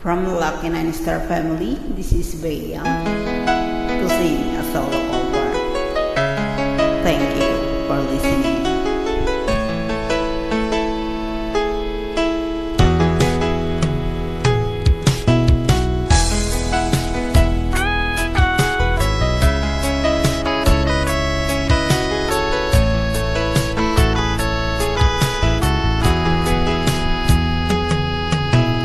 From Lucky 9 Star family, this is Bea to sing a solo cover. Thank you for listening.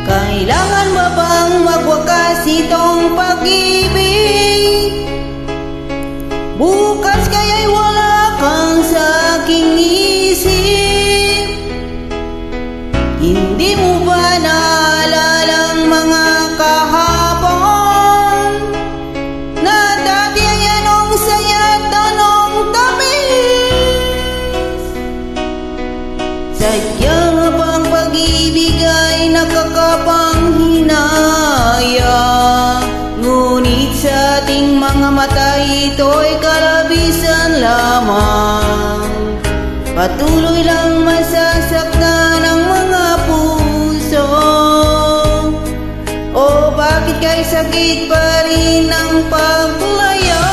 Kailangan ba bang magwakas itong pag-ibig? Bukas kaya'y wala kang sa aking isip. Hindi mo ba naalala ang mga kahapon na dati ay anong saya't anong tamis? Sadyang bang pag-ibig ay nakakapanghinayang, ngunit sa ating mga mata ito'y kalabisan lamang. Patuloy lang masasaktan ang mga puso. O bakit kay sakit pa rin ang paglaya?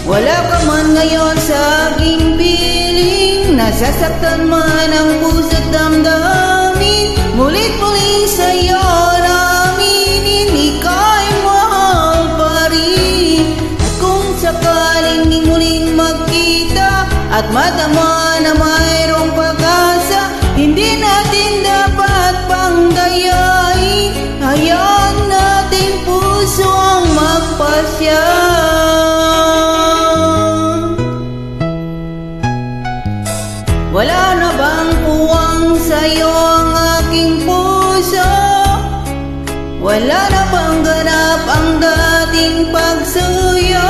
Wala ka man ngayon sa aking piling, nasasaktan man ang puso't damdamin. Mulit-muling sa'yo raminin, ika'y mahal pa rin. At kung sakaling muling magkita at madama na mayroong pag-asa, hindi natin dapat pang dayain. Hayaan natin puso ang magpasya. Wala na bang puwang sa'yo ang aking puso? Wala na bang ganap ang dating pagsuyo?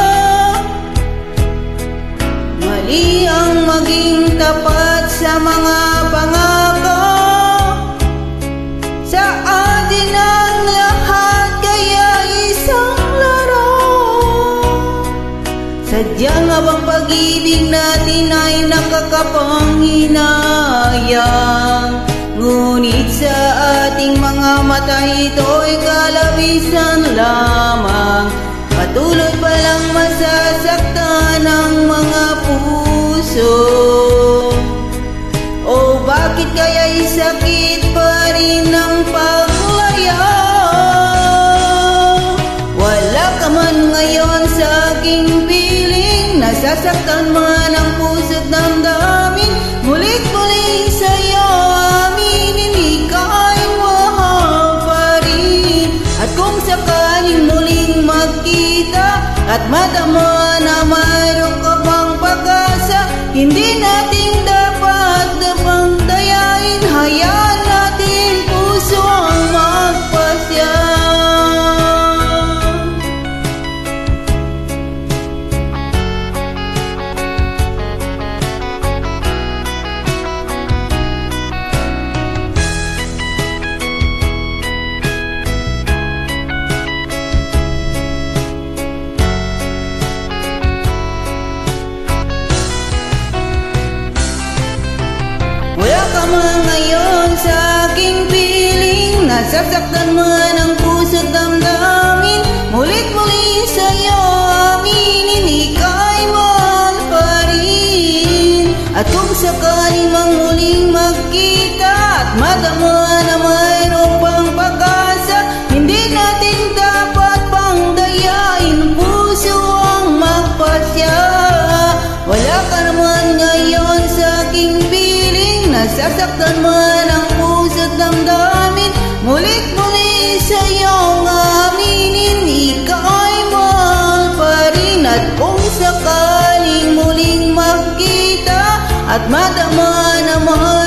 Mali ang maging tapat sa mga pangako. Sa atin ang lahat, kaya isang laro. Sadyang nga bang pag-ibig natin ay nakakapanghinayang, ngunit sa ating mga mata ito'y kalabisan lamang. Patuloy palang masasaktan ang mga puso. O bakit kaya'y sakit pa rin ang paglaya? Wala ka man ngayon sa aking piling, nasasaktan man ang puso't damdamin. Mulit-muling sa'yo aminin, ika'y mahal pa rin. At kung sakaling muling magkita at madama na mayroon ka bang pag-asa, hindi natin dapat dayain. Hayaan natin puso ang magpasya. Wala ka man ngayon sa aking piling, nasasaktan man ang puso't damdamin. Mulit-muling sa'yo aminin, ika'y mahal pa rin. At kung sakaling mang muling magkita at madama na mayroong pang pag-asa, hindi natin dapat pang dayain, puso ang magpasya. Wala ka naman ngayon sa aking piling, nasasaktan man ang puso't damdamin. Mulit-muli sa'yo aminin, ika'y mahal pa rin. At kung sakaling muling magkita at madama na mahal